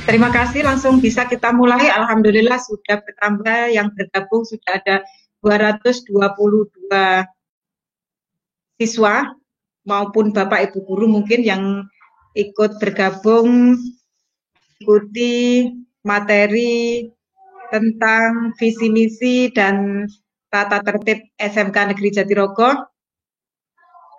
Terima kasih, langsung bisa kita mulai. Alhamdulillah sudah bertambah, yang bergabung sudah ada 222 siswa maupun Bapak Ibu guru mungkin yang ikut bergabung ikuti materi tentang visi misi dan tata tertib SMK Negeri Jatirogo.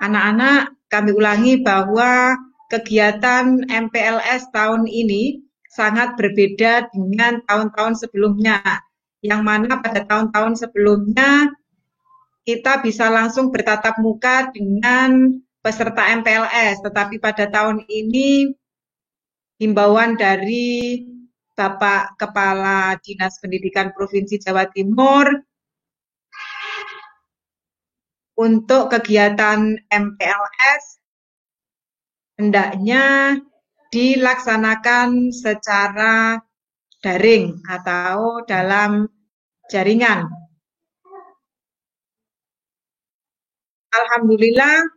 Anak-anak, kami ulangi bahwa kegiatan MPLS tahun ini sangat berbeda dengan tahun-tahun sebelumnya, yang mana pada tahun-tahun sebelumnya kita bisa langsung bertatap muka dengan peserta MPLS, tetapi pada tahun ini himbauan dari Bapak Kepala Dinas Pendidikan Provinsi Jawa Timur untuk kegiatan MPLS hendaknya dilaksanakan secara daring atau dalam jaringan. Alhamdulillah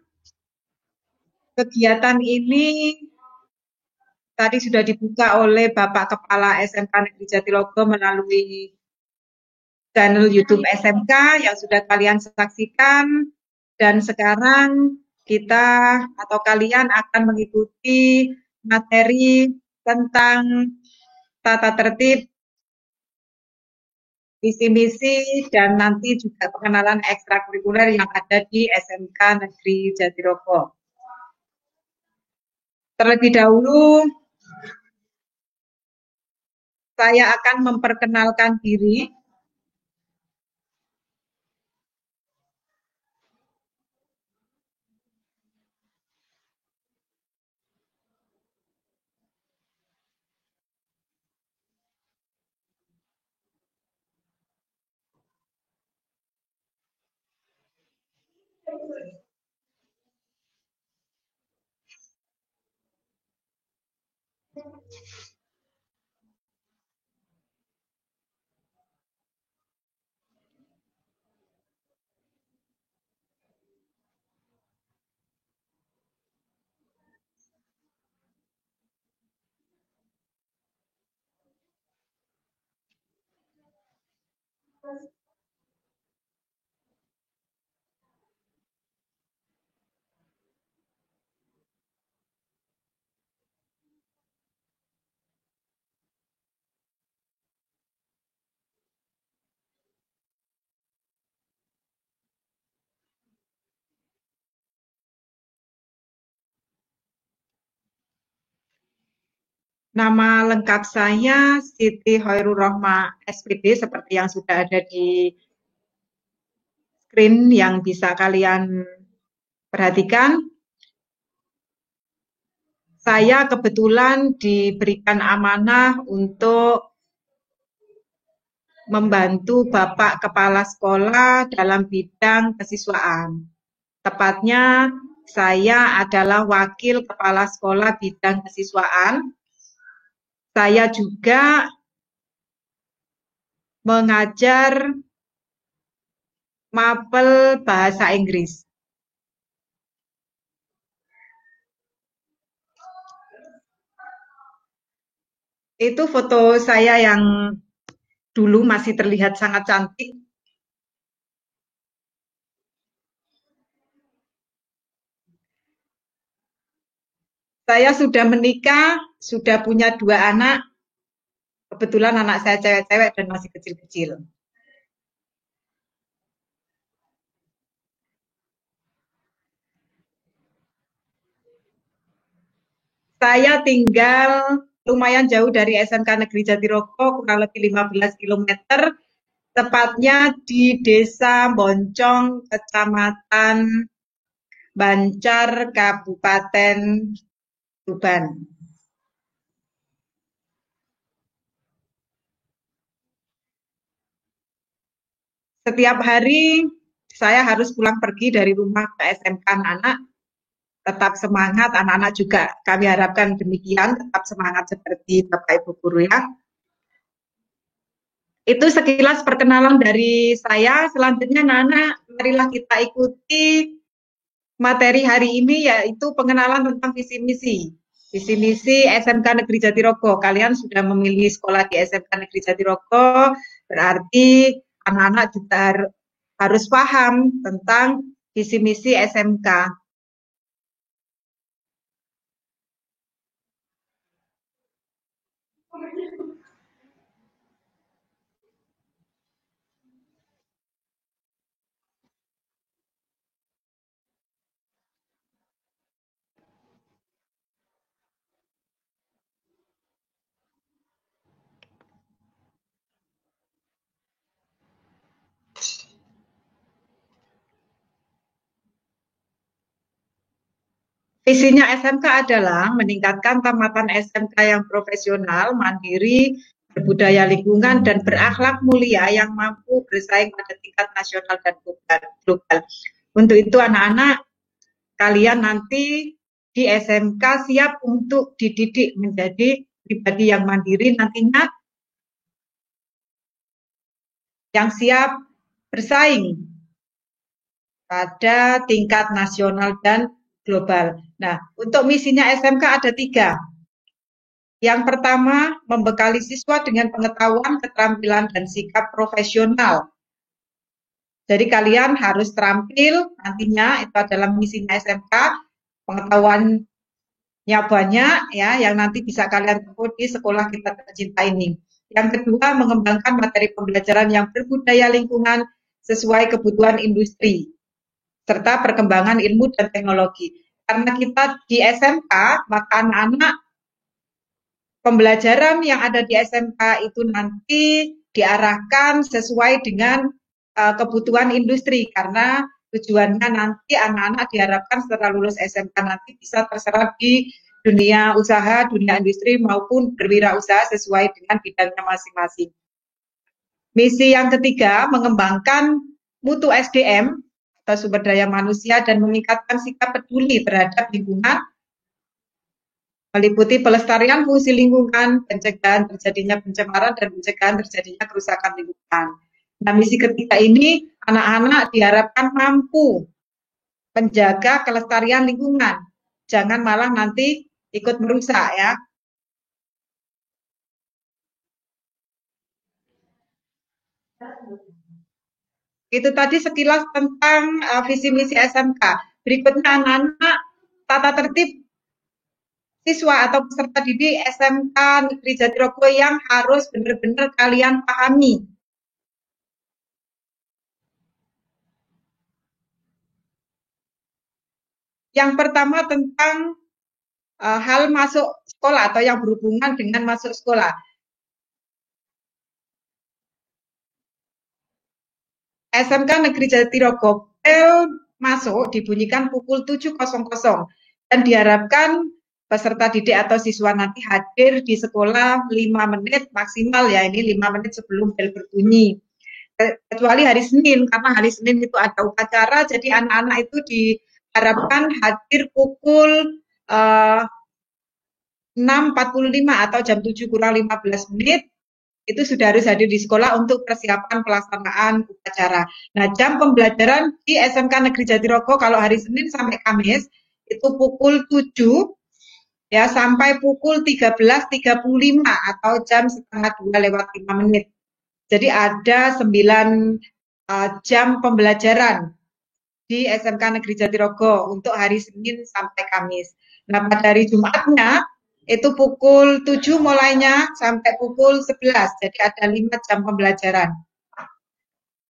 kegiatan ini tadi sudah dibuka oleh Bapak Kepala SMK Negeri Jatirogo melalui channel YouTube SMK yang sudah kalian saksikan, dan sekarang kita atau kalian akan mengikuti materi tentang tata tertib, visi misi, dan nanti juga pengenalan ekstrakurikuler yang ada di SMK Negeri Jatirogo. Terlebih dahulu saya akan memperkenalkan diri. Nama lengkap saya Siti Hoirul Rohma SPD, seperti yang sudah ada di screen yang bisa kalian perhatikan. Saya kebetulan diberikan amanah untuk membantu Bapak Kepala Sekolah dalam bidang kesiswaan. Tepatnya saya adalah Wakil Kepala Sekolah bidang kesiswaan. Saya juga mengajar mapel bahasa Inggris. Itu foto saya yang dulu masih terlihat sangat cantik. Saya sudah menikah, sudah punya 2 anak. Kebetulan anak saya cewek-cewek dan masih kecil-kecil. Saya tinggal lumayan jauh dari SMK Negeri Jatirogo, kurang lebih 15 km, tepatnya di Desa Boncong, Kecamatan Bancar, Kabupaten Tuban. Setiap hari saya harus pulang pergi dari rumah ke SMK anak-anak, tetap semangat, anak-anak juga kami harapkan demikian, tetap semangat seperti Bapak Ibu guru ya. Itu sekilas perkenalan dari saya. Selanjutnya Nana, marilah kita ikuti materi hari ini yaitu pengenalan tentang visi misi. Visi misi SMK Negeri Jatirogo. Kalian sudah memilih sekolah di SMK Negeri Jatirogo, berarti anak-anak juga harus paham tentang visi misi SMK. Visinya SMK adalah meningkatkan tamatan SMK yang profesional, mandiri, berbudaya lingkungan, dan berakhlak mulia yang mampu bersaing pada tingkat nasional dan global. Untuk itu anak-anak, kalian nanti di SMK siap untuk dididik menjadi pribadi yang mandiri nantinya, yang siap bersaing pada tingkat nasional dan global. Nah, untuk misinya SMK ada 3. Yang pertama, membekali siswa dengan pengetahuan, keterampilan, dan sikap profesional. Jadi kalian harus terampil nantinya, itu adalah misinya SMK, pengetahuannya banyak ya, yang nanti bisa kalian tempuh di sekolah kita tercinta ini. Yang kedua, mengembangkan materi pembelajaran yang berbudaya lingkungan sesuai kebutuhan industri, serta perkembangan ilmu dan teknologi. Karena kita di SMK, maka anak-anak pembelajaran yang ada di SMK itu nanti diarahkan sesuai dengan kebutuhan industri, karena tujuannya nanti anak-anak diharapkan setelah lulus SMK nanti bisa terserap di dunia usaha, dunia industri maupun berwirausaha sesuai dengan bidangnya masing-masing. Misi yang ketiga, mengembangkan mutu SDM atau sumber daya manusia dan meningkatkan sikap peduli terhadap lingkungan, meliputi pelestarian fungsi lingkungan, pencegahan terjadinya pencemaran, dan pencegahan terjadinya kerusakan lingkungan. Nah, misi ketiga ini anak-anak diharapkan mampu menjaga kelestarian lingkungan. Jangan malah nanti ikut merusak ya. Itu tadi sekilas tentang visi misi SMK. Berikutnya anak-anak tata tertib siswa atau peserta didik SMK Negeri Jatirogo yang harus benar-benar kalian pahami. Yang pertama tentang hal masuk sekolah atau yang berhubungan dengan masuk sekolah. SMK Negeri Jatirogo masuk dibunyikan pukul 7.00 dan diharapkan peserta didik atau siswa nanti hadir di sekolah 5 menit maksimal ya, ini 5 menit sebelum bel berbunyi. Kecuali hari Senin, karena hari Senin itu ada upacara, jadi anak-anak itu diharapkan hadir pukul 6.45 atau jam 7:15 itu sudah harus hadir di sekolah untuk persiapan pelaksanaan upacara. Nah, jam pembelajaran di SMK Negeri Jatirogo kalau hari Senin sampai Kamis itu pukul 7 ya sampai pukul 13.35 atau jam setengah 2 lewat 5 menit. Jadi ada 9 jam pembelajaran di SMK Negeri Jatirogo untuk hari Senin sampai Kamis. Nah, pada hari Jumatnya itu pukul 7 mulainya sampai pukul 11, jadi ada 5 jam pembelajaran.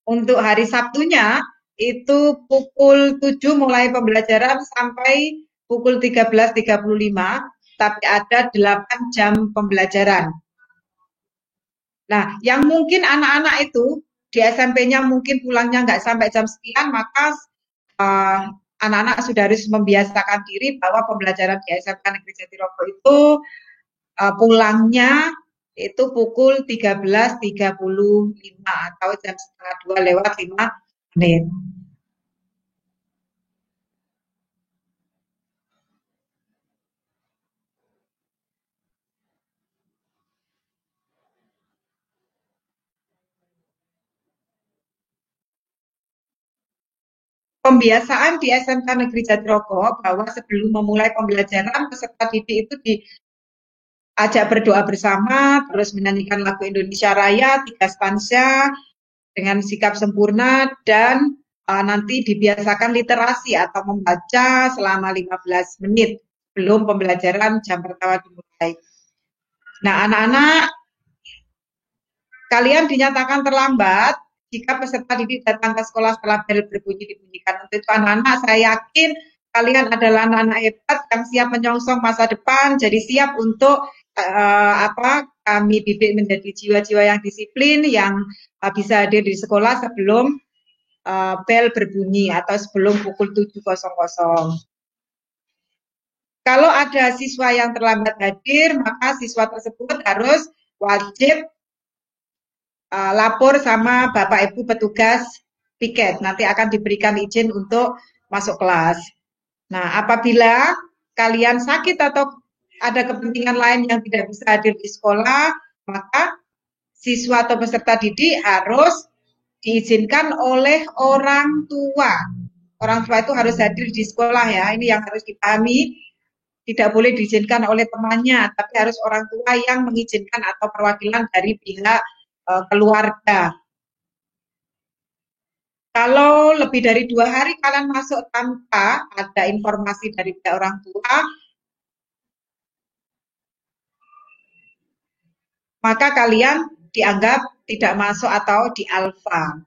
Untuk hari Sabtunya itu pukul 7 mulai pembelajaran sampai pukul 13.35, tapi ada 8 jam pembelajaran. Nah, yang mungkin anak-anak itu di SMP-nya mungkin pulangnya nggak sampai jam sekian, maka anak-anak sudah harus membiasakan diri bahwa pembelajaran di SMK Negeri Jatirogo itu pulangnya itu pukul 13.35 atau jam setengah 2 lewat 5 menit. pembiasaan di SMK Negeri Jatirogo bahwa sebelum memulai pembelajaran peserta didik itu diajak berdoa bersama, terus menyanyikan lagu Indonesia Raya, 3 stanza dengan sikap sempurna dan nanti dibiasakan literasi atau membaca selama 15 menit sebelum pembelajaran jam pertama dimulai. Nah, anak-anak, kalian dinyatakan terlambat jika peserta didik datang ke sekolah setelah bel berbunyi dibunyikan. Untuk itu anak-anak, saya yakin kalian adalah anak-anak hebat yang siap menyongsong masa depan, jadi siap untuk kami didik menjadi jiwa-jiwa yang disiplin, yang bisa hadir di sekolah sebelum bel berbunyi atau sebelum pukul 7.00. Kalau ada siswa yang terlambat hadir, maka siswa tersebut harus wajib lapor sama Bapak Ibu petugas piket. Nanti akan diberikan izin untuk masuk kelas. Nah, apabila kalian sakit atau ada kepentingan lain yang tidak bisa hadir di sekolah, maka siswa atau peserta didik harus diizinkan oleh orang tua. Orang tua itu harus hadir di sekolah ya. Ini yang harus dipahami. Tidak boleh diizinkan oleh temannya, tapi harus orang tua yang mengizinkan atau perwakilan dari pihak keluarga. Kalau lebih dari 2 hari kalian masuk tanpa ada informasi dari pihak orang tua, maka kalian dianggap tidak masuk atau di alfa.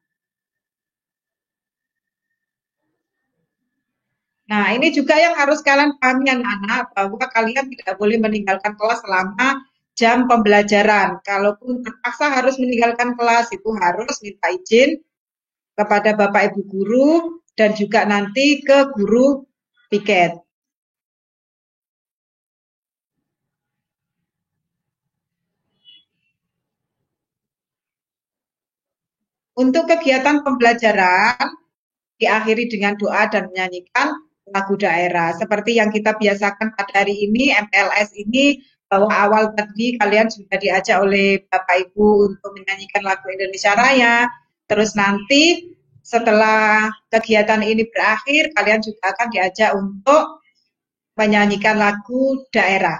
Nah, ini juga yang harus kalian pahami anak-anak, bahwa kalian tidak boleh meninggalkan kelas selama jam pembelajaran. Kalaupun terpaksa harus meninggalkan kelas, itu harus minta izin kepada Bapak Ibu guru dan juga nanti ke guru piket. Untuk kegiatan pembelajaran diakhiri dengan doa dan menyanyikan lagu daerah. Seperti yang kita biasakan pada hari ini, MPLS ini, bahwa awal tadi kalian sudah diajak oleh Bapak Ibu untuk menyanyikan lagu Indonesia Raya. Terus nanti setelah kegiatan ini berakhir, kalian juga akan diajak untuk menyanyikan lagu daerah.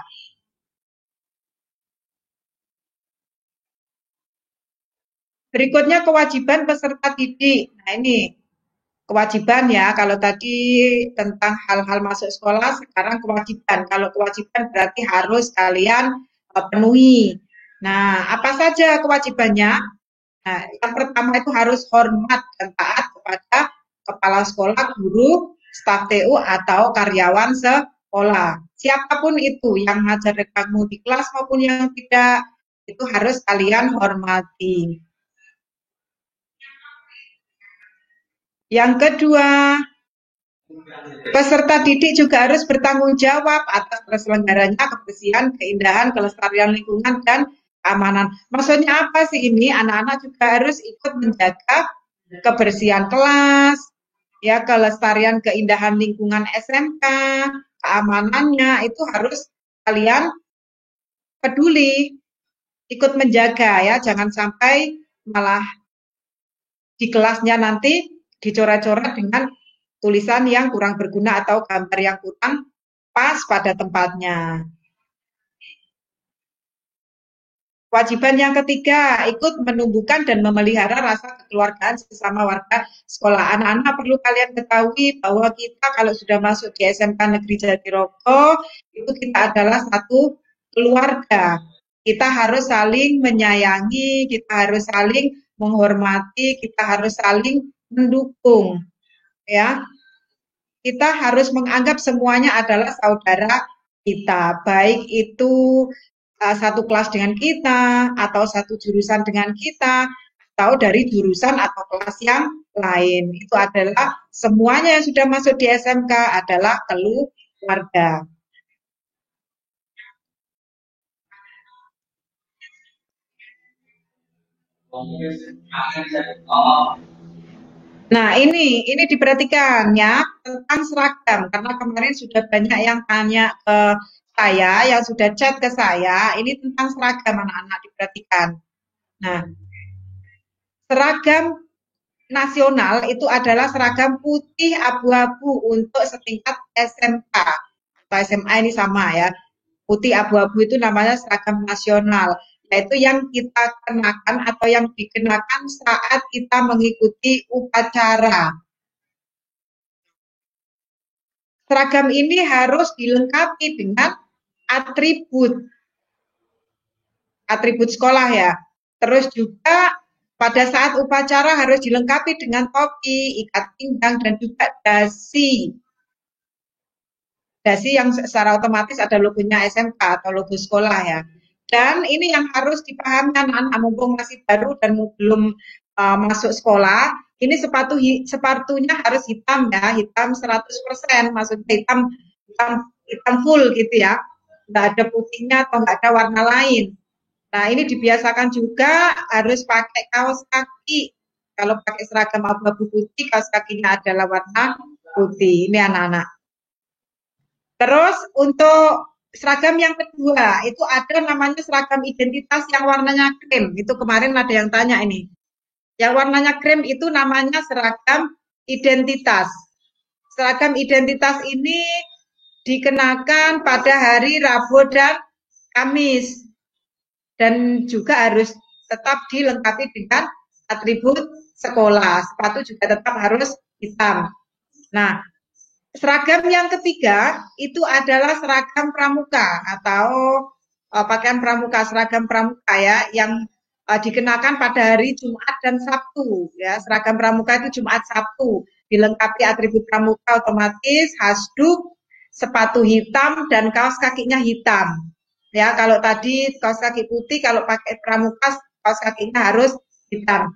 Berikutnya kewajiban peserta didik. Nah, ini kewajiban ya, kalau tadi tentang hal-hal masuk sekolah, sekarang kewajiban. Kalau kewajiban berarti harus kalian penuhi. Nah, apa saja kewajibannya? Nah, yang pertama itu harus hormat dan taat kepada kepala sekolah, guru, staf TU atau karyawan sekolah. Siapapun itu yang ngajar kamu di kelas maupun yang tidak, itu harus kalian hormati. Yang kedua, peserta didik juga harus bertanggung jawab atas terselenggaranya kebersihan, keindahan, kelestarian lingkungan, dan keamanan. Maksudnya apa sih ini? Anak-anak juga harus ikut menjaga kebersihan kelas, ya, kelestarian keindahan lingkungan SMK, keamanannya itu harus kalian peduli, ikut menjaga ya, jangan sampai malah di kelasnya nanti dicoret-coret dengan tulisan yang kurang berguna atau gambar yang kurang pas pada tempatnya. Kewajiban yang ketiga, ikut menumbuhkan dan memelihara rasa kekeluargaan sesama warga sekolah. Anak-anak perlu kalian ketahui bahwa kita kalau sudah masuk di SMK Negeri Jatirogo, itu kita adalah satu keluarga. Kita harus saling menyayangi, kita harus saling menghormati, kita harus saling mendukung. Ya, kita harus menganggap semuanya adalah saudara kita, baik itu satu kelas dengan kita, atau satu jurusan dengan kita, atau dari jurusan atau kelas yang lain. Itu adalah semuanya yang sudah masuk di SMK adalah keluarga. Nah, ini diperhatikan ya tentang seragam karena kemarin sudah banyak yang tanya ke saya, yang sudah chat ke saya, ini tentang seragam anak-anak diperhatikan. Nah, seragam nasional itu adalah seragam putih abu-abu untuk setingkat SMK atau SMA ini sama ya. Putih abu-abu itu namanya seragam nasional, yaitu yang kita kenakan atau yang dikenakan saat kita mengikuti upacara. Seragam ini harus dilengkapi dengan atribut atribut sekolah ya. Terus juga pada saat upacara harus dilengkapi dengan topi, ikat pinggang, dan juga dasi. Dasi yang secara otomatis ada logonya SMK atau logo sekolah ya. Dan ini yang harus dipahami anak-anak mumpung masih baru dan belum masuk sekolah. Ini sepatunya harus hitam ya, hitam 100%, maksudnya hitam full gitu ya. Nggak ada putihnya atau nggak ada warna lain. Nah, ini dibiasakan juga harus pakai kaos kaki. Kalau pakai seragam abu-abu putih, kaos kakinya adalah warna putih. Ini anak-anak. Terus untuk seragam yang kedua, itu ada namanya seragam identitas yang warnanya krem. Itu kemarin ada yang tanya ini. Yang warnanya krem itu namanya seragam identitas. Seragam identitas ini dikenakan pada hari Rabu dan Kamis. Dan juga harus tetap dilengkapi dengan atribut sekolah. Sepatu juga tetap harus hitam. Nah, seragam yang ketiga itu adalah seragam pramuka atau pakaian pramuka, seragam pramuka ya, yang dikenakan pada hari Jumat dan Sabtu. Ya, seragam pramuka itu Jumat Sabtu, dilengkapi atribut pramuka otomatis, hasduk, sepatu hitam dan kaos kakinya hitam. Ya, kalau tadi kaos kaki putih, kalau pakai pramuka kaos kakinya harus hitam.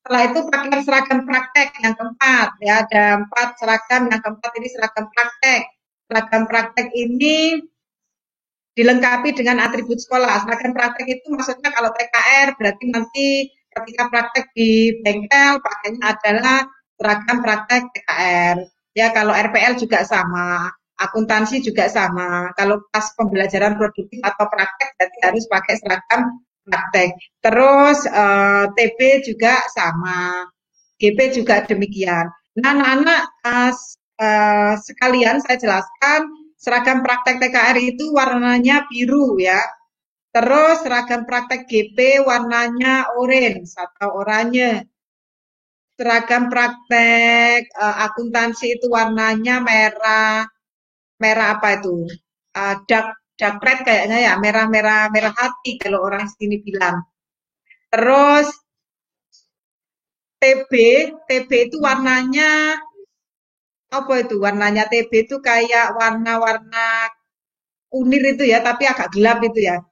Setelah itu pakai seragam praktek yang keempat, ya ada 4 seragam, yang keempat ini seragam praktek. Seragam praktek ini dilengkapi dengan atribut sekolah. Seragam praktek itu maksudnya kalau TKR berarti nanti ketika praktek di bengkel pakainya adalah seragam praktek TKR. Ya kalau RPL juga sama, akuntansi juga sama. Kalau pas pembelajaran produktif atau praktek berarti harus pakai seragam praktek. Terus TB juga sama, GP juga demikian. Nah, anak-anak sekalian saya jelaskan seragam praktek TKR itu warnanya biru ya. Terus seragam praktek GP warnanya orange atau oranye. Seragam praktek akuntansi itu warnanya merah, merah apa itu? Dark dark red kayaknya ya, merah-merah merah hati kalau orang sini bilang. Terus TB, TB itu warnanya apa itu? Warnanya TB itu kayak warna-warna unir itu ya, tapi agak gelap itu ya.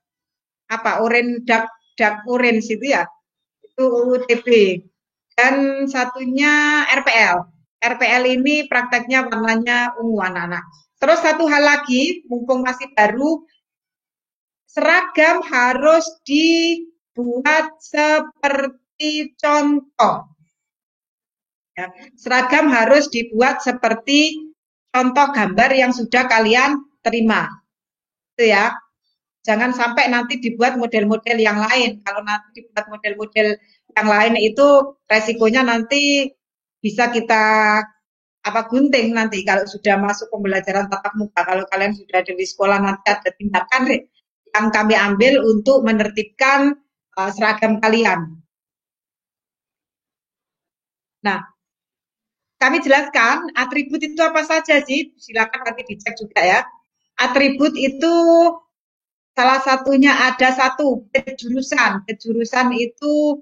Apa? Orange dark dark orange itu ya. Itu TB. Dan satunya RPL. RPL ini prakteknya warnanya ungu anak-anak. Terus satu hal lagi, mumpung masih baru, seragam harus dibuat seperti contoh. Ya, seragam harus dibuat seperti contoh gambar yang sudah kalian terima. Itu ya. Jangan sampai nanti dibuat model-model yang lain. Kalau nanti dibuat model-model yang lain itu resikonya nanti bisa kita apa gunting nanti kalau sudah masuk pembelajaran tatap muka. Kalau kalian sudah ada di sekolah nanti ada tindakan yang kami ambil untuk menertibkan seragam kalian. Nah, kami jelaskan atribut itu apa saja sih? Silakan nanti dicek juga ya. Atribut itu salah satunya ada satu kejurusan. Kejurusan itu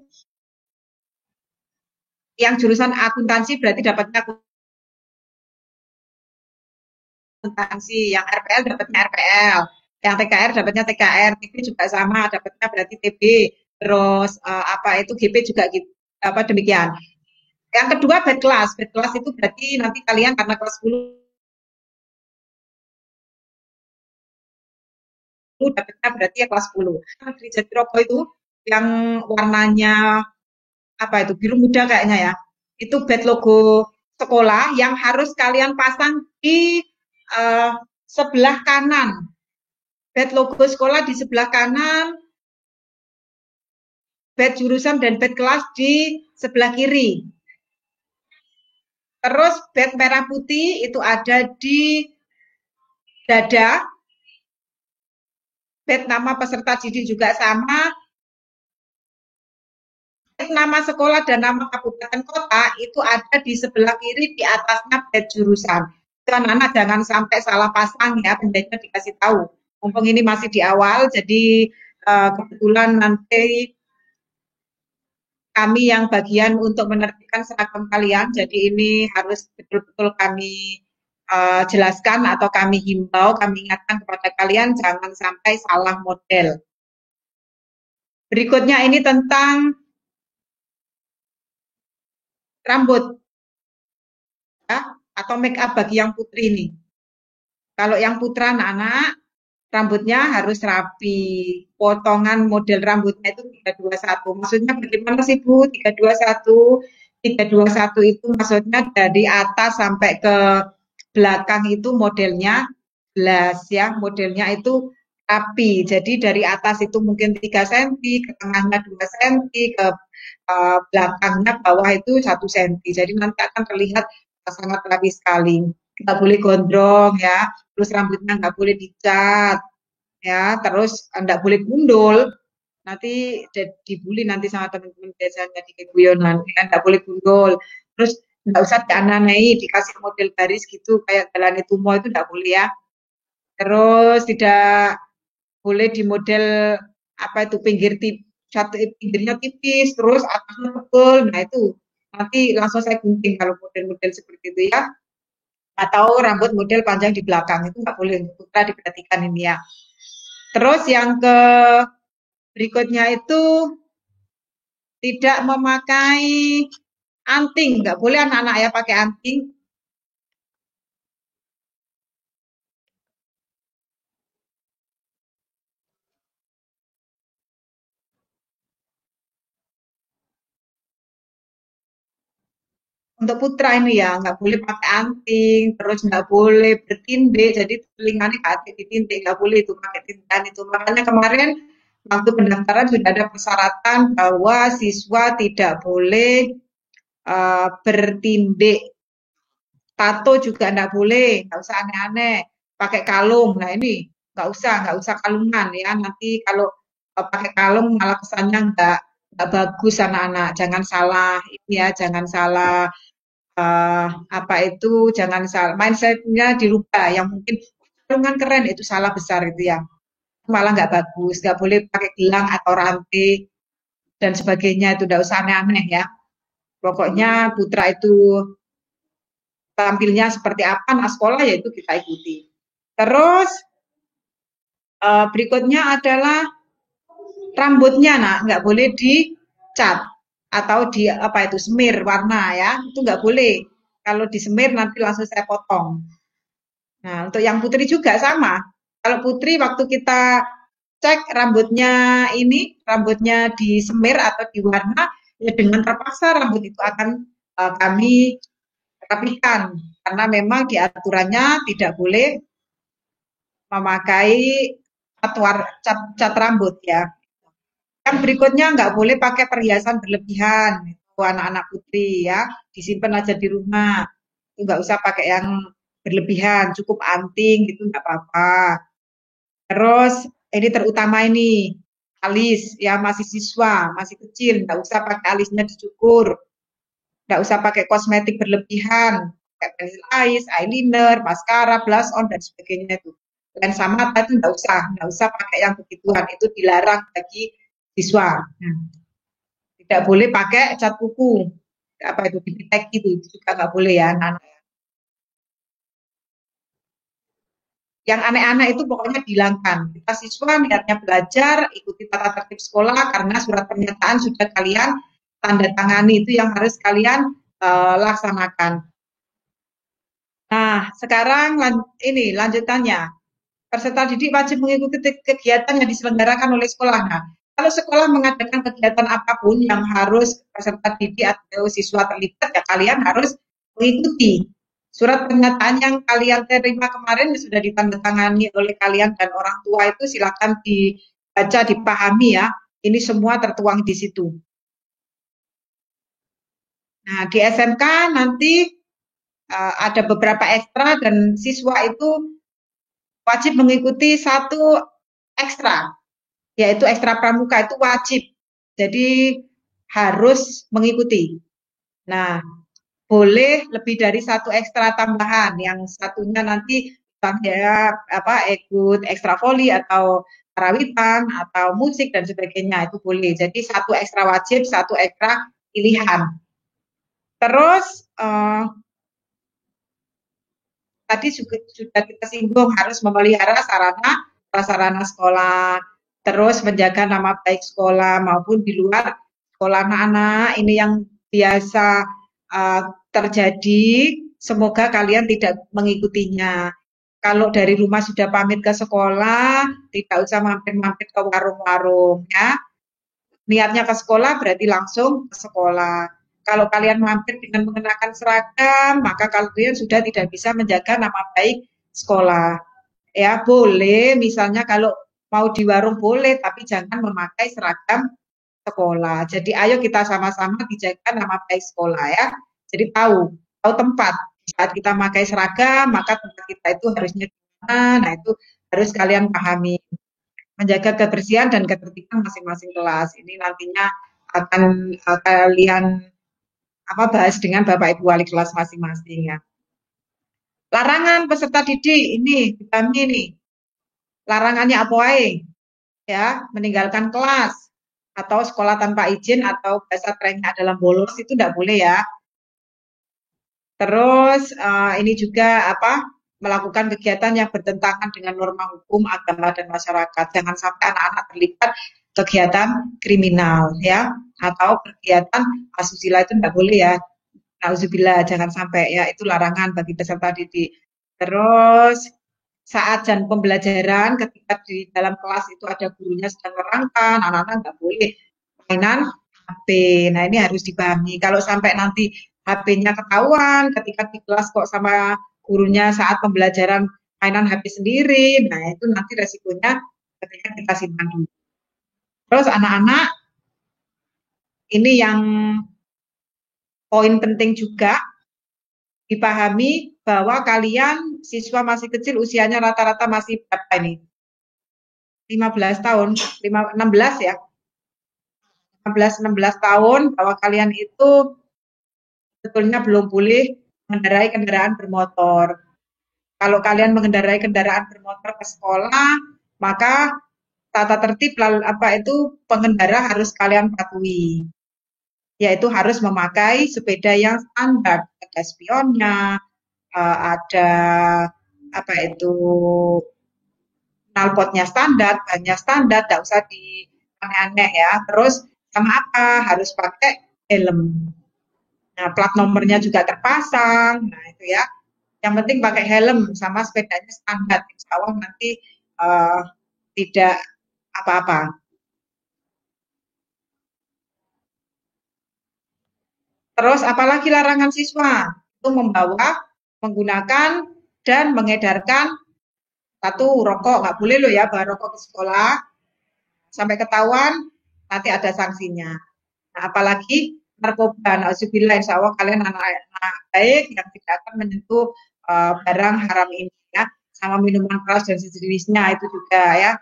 yang jurusan akuntansi berarti dapatnya akuntansi, yang RPL dapatnya RPL, yang TKR dapatnya TKR, TB juga sama dapatnya berarti TB. Terus apa itu GP juga gitu, apa demikian. Yang kedua bed class. Bed class itu berarti nanti kalian karena kelas 10 dapatnya berarti ya kelas 10. Di Jatirogo itu yang warnanya apa itu biru muda kayaknya ya. Itu bed logo sekolah yang harus kalian pasang di sebelah kanan. Bed logo sekolah di sebelah kanan, bed jurusan dan bed kelas di sebelah kiri. Terus bed merah putih itu ada di dada. Bed nama peserta didik juga sama. Nama sekolah dan nama kabupaten kota itu ada di sebelah kiri di atasnya bed jurusan. Anak-anak jangan sampai salah pasang ya, penjahitnya dikasih tahu. Mumpung ini masih di awal, jadi kebetulan nanti kami yang bagian untuk menerbitkan seragam kalian, jadi ini harus betul-betul kami jelaskan atau kami himbau, kami ingatkan kepada kalian jangan sampai salah model. Berikutnya ini tentang rambut ya, atau make up bagi yang putri ini. Kalau yang putra anak-anak, rambutnya harus rapi. Potongan model rambutnya itu 321. Maksudnya bagaimana sih Bu? 321. 321 itu maksudnya dari atas sampai ke belakang itu modelnya gelas ya. Modelnya itu rapi. Jadi dari atas itu mungkin 3 cm, ke tengahnya 2 cm, ke belakangnya bawah itu 1 cm. Jadi nanti akan terlihat sangat rapi sekali. Nggak boleh gondrong ya, terus rambutnya nggak boleh dicat ya, terus nggak boleh gundul. Nanti dibully nanti sama teman-teman biasanya di guyonan, ya, nggak boleh gundul. Terus nggak usah diananei, dikasih model garis gitu kayak jalan itu mau itu nggak boleh ya. Terus tidak boleh di model apa itu pinggir satu pinggirnya tipis, terus atasnya tebal. Nah itu nanti langsung saya gunting kalau model-model seperti itu ya. Atau rambut model panjang di belakang itu nggak boleh putra diperhatikan ini ya. Terus yang ke berikutnya itu tidak memakai anting, nggak boleh anak-anak ya pakai anting. Untuk putra ini ya nggak boleh pakai anting, terus nggak boleh bertindih, jadi telinganya nggak ditindik, nggak boleh itu pakai tindikan itu. Makanya kemarin waktu pendaftaran sudah ada persyaratan bahwa siswa tidak boleh bertindik. Tato juga nggak boleh, nggak usah aneh-aneh. Pakai kalung, nah ini nggak usah kalungan ya. Nanti kalau pakai kalung malah kesannya nggak bagus anak-anak. Jangan salah ini ya, jangan salah apa itu, jangan salah mindsetnya dirubah. Yang mungkin kalungan keren itu salah besar itu ya. Malah nggak bagus, nggak boleh pakai gelang atau rantai dan sebagainya itu nggak usah aneh-aneh ya. Pokoknya putra itu tampilnya seperti apa anak sekolah yaitu kita ikuti. Terus berikutnya adalah rambutnya nak nggak boleh dicat atau di apa itu semir warna ya itu nggak boleh. Kalau disemir nanti langsung saya potong. Nah untuk yang putri juga sama. Kalau putri waktu kita cek rambutnya ini rambutnya disemir atau diwarna ya dengan terpaksa rambut itu akan kami rapikan karena memang di aturannya tidak boleh memakai cat rambut ya. Yang berikutnya nggak boleh pakai perhiasan berlebihan, itu anak-anak putri ya, disimpan aja di rumah. Itu nggak usah pakai yang berlebihan, cukup anting gitu nggak apa-apa. Terus ini terutama ini alis ya masih siswa, masih kecil, nggak usah pakai alisnya dicukur, nggak usah pakai kosmetik berlebihan, kayak pensil alis, eyeliner, maskara, blush on dan sebagainya itu. Lensa mata itu nggak usah pakai yang begituan, itu dilarang bagi siswa. Nah, tidak boleh pakai cat kuku, apa itu dipitek gitu, itu juga nggak boleh ya anak-anak. Yang aneh-aneh itu pokoknya dihilangkan. Kita siswa niatnya belajar, ikuti tata tertib sekolah karena surat pernyataan sudah kalian tanda tangani itu yang harus kalian laksanakan. Nah, sekarang ini lanjutannya. Peserta didik wajib mengikuti kegiatan yang diselenggarakan oleh sekolah. Nah, kalau sekolah mengadakan kegiatan apapun yang harus peserta didik atau siswa terlibat, ya kalian harus mengikuti. Surat pernyataan yang kalian terima kemarin sudah ditandatangani oleh kalian dan orang tua itu silakan dibaca, dipahami ya. Ini semua tertuang di situ. Nah, di SMK nanti ada beberapa ekstra dan siswa itu wajib mengikuti satu ekstra, yaitu ekstra pramuka itu wajib. Jadi harus mengikuti. Nah, boleh lebih dari satu ekstra tambahan, yang satunya nanti ya ikut ekstra voli atau karawitan atau musik dan sebagainya itu boleh. Jadi satu ekstra wajib, satu ekstra pilihan. Terus tadi sudah kita singgung harus memelihara sarana sekolah, terus menjaga nama baik sekolah maupun di luar sekolah anak-anak. Ini yang biasa terjadi, semoga kalian tidak mengikutinya. Kalau dari rumah sudah pamit ke sekolah, tidak usah mampir-mampir ke warung-warung ya. Niatnya ke sekolah berarti langsung ke sekolah. Kalau kalian mampir dengan mengenakan seragam, maka kalian sudah tidak bisa menjaga nama baik sekolah. Ya, boleh misalnya kalau mau di warung boleh, tapi jangan memakai seragam sekolah. Jadi ayo kita sama-sama dijaga nama baik sekolah ya. Jadi tahu tempat. Saat kita memakai seragam, maka tempat kita itu harusnya di mana. Nah, itu harus kalian pahami. Menjaga kebersihan dan ketertiban masing-masing kelas. Ini nantinya akan kalian bahas dengan Bapak Ibu wali kelas masing-masing ya. Larangan peserta didik ini kami nih. Larangannya apa ya? Meninggalkan kelas atau sekolah tanpa izin atau bahasa kerennya adalah bolos itu tidak boleh ya. Terus ini juga melakukan kegiatan yang bertentangan dengan norma hukum, agama dan masyarakat. Jangan sampai anak-anak terlibat kegiatan kriminal ya atau kegiatan asusila itu tidak boleh ya. Nauzubillah, jangan sampai ya, itu larangan bagi peserta didik. Terus saat jam pembelajaran ketika di dalam kelas itu ada gurunya sedang menerangkan, anak-anak nggak boleh mainan HP. Nah, ini harus dipahami. Kalau sampai nanti HP-nya ketahuan ketika di kelas kok sama gurunya saat pembelajaran mainan HP sendiri, nah itu nanti resikonya ketika kita simpan dulu. Terus anak-anak, ini yang poin penting juga dipahami bahwa kalian siswa masih kecil, usianya rata-rata masih berapa ini? 15 tahun, 16 ya. 15-16 tahun, bahwa kalian itu sebetulnya belum boleh mengendarai kendaraan bermotor. Kalau kalian mengendarai kendaraan bermotor ke sekolah, maka tata tertib pengendara harus kalian patuhi. Yaitu harus memakai sepeda yang standar, ada spionnya, ada knalpotnya standar, bannya standar, tidak usah di aneh-aneh ya. Terus sama harus pakai helm. Nah, plat nomornya juga terpasang. Nah, itu ya. Yang penting pakai helm sama sepedanya standar. Insya Allah nanti tidak apa-apa. Terus apalagi larangan siswa? Itu membawa, menggunakan, dan mengedarkan satu rokok. Nggak boleh loh ya bawa rokok ke sekolah. Sampai ketahuan, nanti ada sanksinya. Nah, apalagi narkoba. Nauzubillah, insya Allah kalian anak-anak baik yang tidak akan menyentuh barang haram ini ya. Sama minuman keras dan sejenisnya itu juga ya.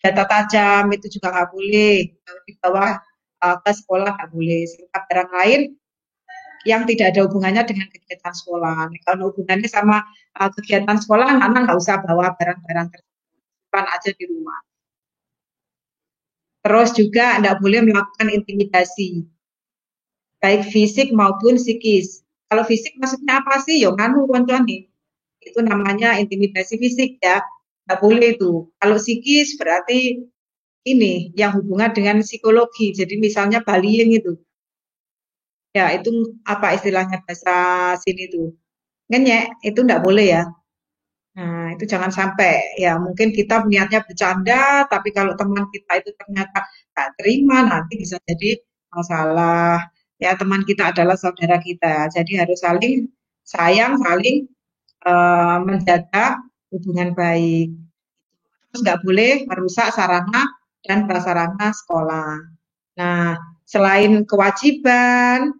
Data tajam itu juga nggak boleh. Di bawah ke sekolah nggak boleh. Serta barang lain yang tidak ada hubungannya dengan kegiatan sekolah. Kalau hubungannya sama kegiatan sekolah, anak nggak usah bawa barang-barang tersebut aja di rumah. Terus juga tidak boleh melakukan intimidasi, baik fisik maupun psikis. Kalau fisik maksudnya apa sih? Yo nganu nih. Itu namanya intimidasi fisik ya. Nggak boleh itu. Kalau psikis berarti ini yang hubungan dengan psikologi. Jadi misalnya bullying itu. Ya, itu apa istilahnya bahasa sini tuh? Ngenyek, itu enggak boleh ya. Nah, itu jangan sampai ya mungkin kita niatnya bercanda, tapi kalau teman kita itu ternyata nggak terima, nanti bisa jadi masalah. Ya, teman kita adalah saudara kita, jadi harus saling sayang, saling menjaga hubungan baik. Terus nggak boleh merusak sarana dan prasarana sekolah. Nah, selain kewajiban,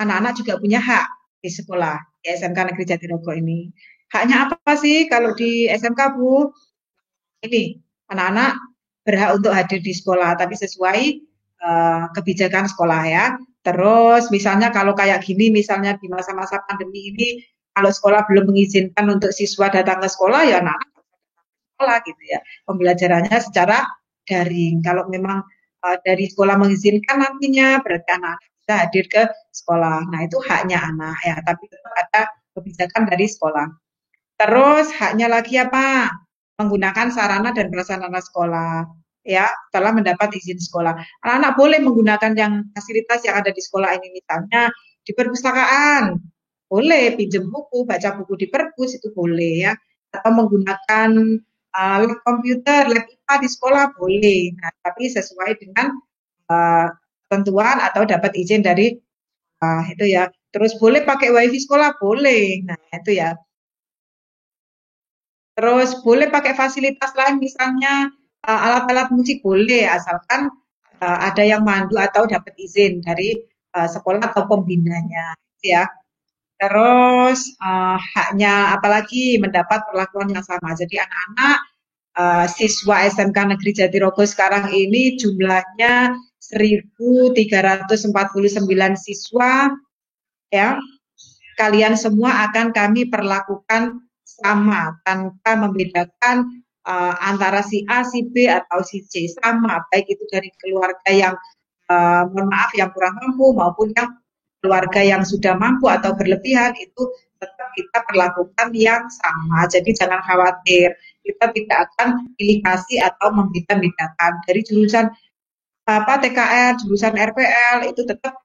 anak-anak juga punya hak di sekolah. di SMK Negeri Jatirogo ini. Haknya apa sih kalau di SMK, Bu? Ini anak-anak berhak untuk hadir di sekolah, tapi sesuai kebijakan sekolah ya. Terus misalnya kalau kayak gini, misalnya di masa-masa pandemi ini, kalau sekolah belum mengizinkan untuk siswa datang ke sekolah, ya anak-anak sekolah gitu ya. Pembelajarannya secara daring. Kalau memang dari sekolah mengizinkan nantinya, berarti anak-anak bisa hadir ke sekolah. Nah itu haknya anak ya, tapi tetap ada kebijakan dari sekolah. Terus haknya lagi apa? Menggunakan sarana dan prasarana sekolah. Ya, setelah mendapat izin sekolah. Anak-anak boleh menggunakan yang fasilitas yang ada di sekolah ini, misalnya di perpustakaan. Boleh pinjam buku, baca buku di perpus itu boleh ya. Atau menggunakan lab komputer, lab IPA di sekolah boleh. Nah, tapi sesuai dengan uh, ketentuan atau dapat izin dari itu ya. Terus boleh pakai wifi sekolah boleh. Nah, itu ya. Terus boleh pakai fasilitas lain misalnya alat-alat musik boleh asalkan ada yang mandu atau dapat izin dari sekolah atau pembinanya ya. Terus haknya apalagi mendapat perlakuan yang sama. Jadi anak-anak siswa SMK Negeri Jatirogo sekarang ini jumlahnya 1.349 siswa ya. Kalian semua akan kami perlakukan sama tanpa membedakan antara si A, si B atau si C, sama baik itu dari keluarga yang mohon maaf yang kurang mampu maupun yang keluarga yang sudah mampu atau berlebihan itu tetap kita perlakukan yang sama. Jadi jangan khawatir, kita tidak akan pilih kasih atau membeda-bedakan dari jurusan apa TKR, jurusan RPL itu tetap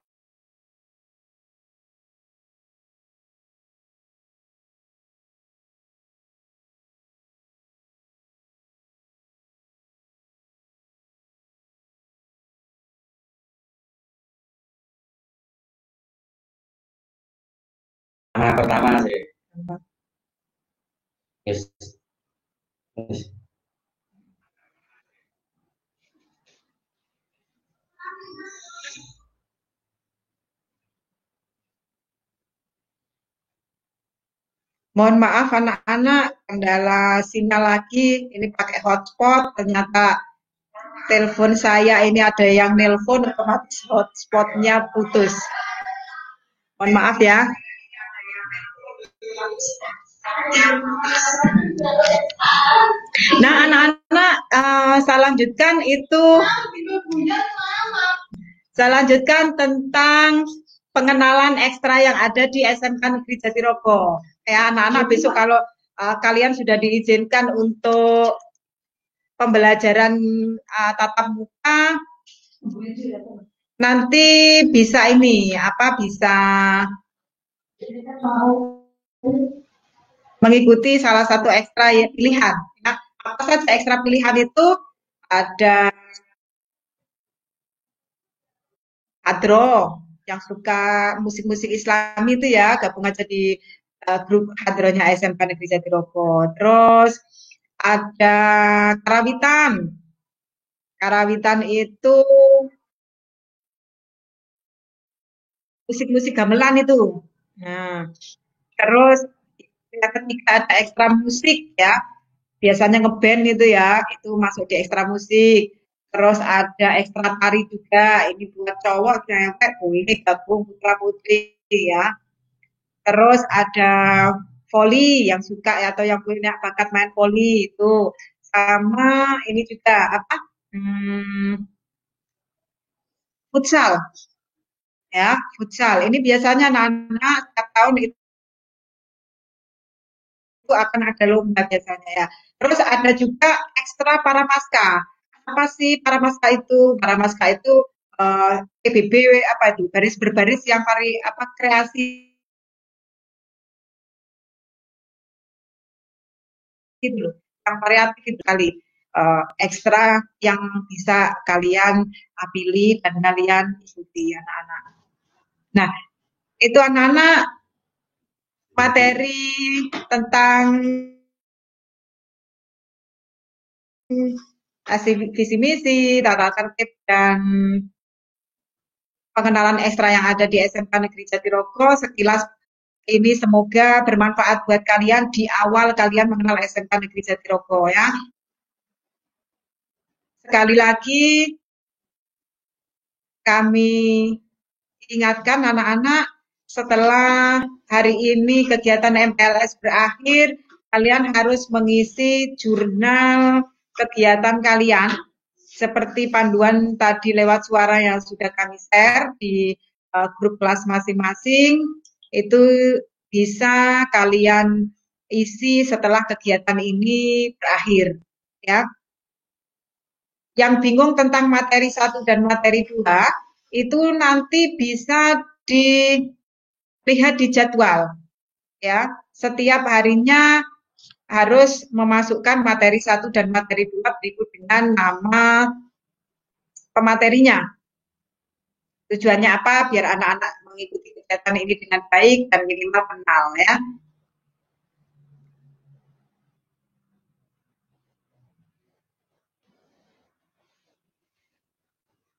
Pertama sih. Yes. Yes. mohon maaf anak-anak, kendala sinyal lagi, ini pakai hotspot, ternyata telepon saya ini ada yang nelpon, otomatis hotspotnya putus. Mohon maaf ya. Nah anak-anak, saya lanjutkan tentang pengenalan ekstra yang ada di SMK Negeri Jatirogo. Ya anak-anak besok kalau kalian sudah diizinkan untuk pembelajaran tatap muka nanti bisa ini apa bisa mengikuti salah satu ekstra pilihan ya. Apa saja ekstra pilihan itu ada hadro yang suka musik-musik Islami itu ya gabung aja di grup hadronya SMK Negeri Jatirogo. Terus ada karawitan. Karawitan itu musik-musik gamelan itu. Nah, terus yang ketiga ada ekstra musik ya. Biasanya ngeband itu ya, itu masuk di ekstra musik. Terus ada ekstra tari juga. Ini buat cowok cewek boleh gabung putra putri ya. Terus ada voli yang suka ya, atau yang punya bakat main voli itu. Sama ini juga apa? Futsal ya, futsal. Ini biasanya anak-anak setiap tahun itu akan ada lomba biasanya ya. Terus ada juga ekstra Paramaska. Apa sih Paramaska itu? Paramaska itu PBB apa itu? Baris berbaris yang apa kreasi gitu loh. Yang variatif itu kali. Ekstra yang bisa kalian pilih dan kalian ikuti anak-anak. Nah, itu anak-anak materi tentang visi misi, tata tertib dan pengenalan ekstra yang ada di SMK Negeri Jatirogo sekilas Ini semoga bermanfaat buat kalian di awal kalian mengenal SMK Negeri Jatirogo ya. Sekali lagi kami ingatkan anak-anak, setelah hari ini kegiatan MPLS berakhir, kalian harus mengisi jurnal kegiatan kalian seperti panduan tadi lewat suara yang sudah kami share di grup kelas masing-masing. Itu bisa kalian isi setelah kegiatan ini berakhir ya. Yang bingung tentang materi 1 dan materi 2 itu nanti bisa dilihat di jadwal ya. Setiap harinya harus memasukkan materi 1 dan materi 2 berikut dengan nama pematerinya. Tujuannya apa? Biar anak-anak mengikuti kegiatan ini dengan baik dan minimal kenal ya.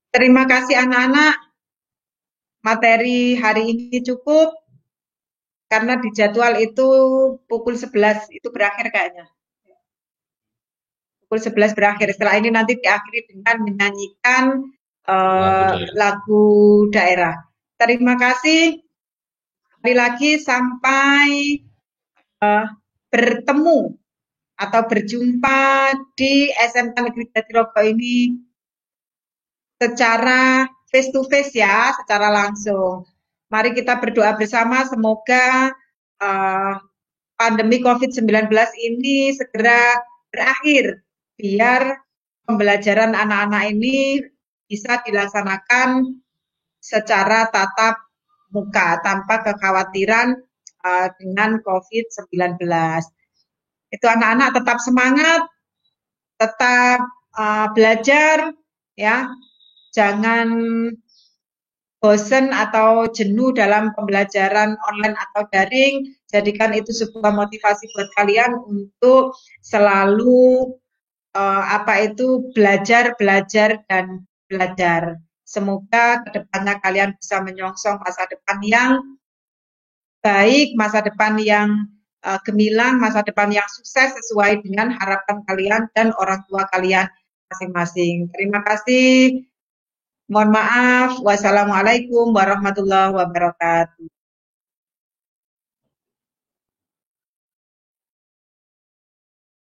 Terima kasih anak-anak. Materi hari ini cukup. Karena di jadwal itu pukul 11 itu berakhir kayaknya. Pukul 11 berakhir. Setelah ini nanti diakhiri dengan menyanyikan lagu daerah. Terima kasih. Sekali lagi sampai bertemu atau berjumpa di SMK Negeri Jatirogo ini secara face to face ya, secara langsung. Mari kita berdoa bersama semoga pandemi COVID-19 ini segera berakhir, biar pembelajaran anak-anak ini bisa dilaksanakan secara tatap muka tanpa kekhawatiran dengan COVID-19. Itu anak-anak tetap semangat, tetap belajar ya, jangan bosan atau jenuh dalam pembelajaran online atau daring. Jadikan itu sebuah motivasi buat kalian untuk selalu belajar, dan belajar. Semoga kedepannya kalian bisa menyongsong masa depan yang baik, masa depan yang gemilang, masa depan yang sukses sesuai dengan harapan kalian dan orang tua kalian masing-masing. Terima kasih. Mohon maaf. Wassalamualaikum warahmatullahi wabarakatuh.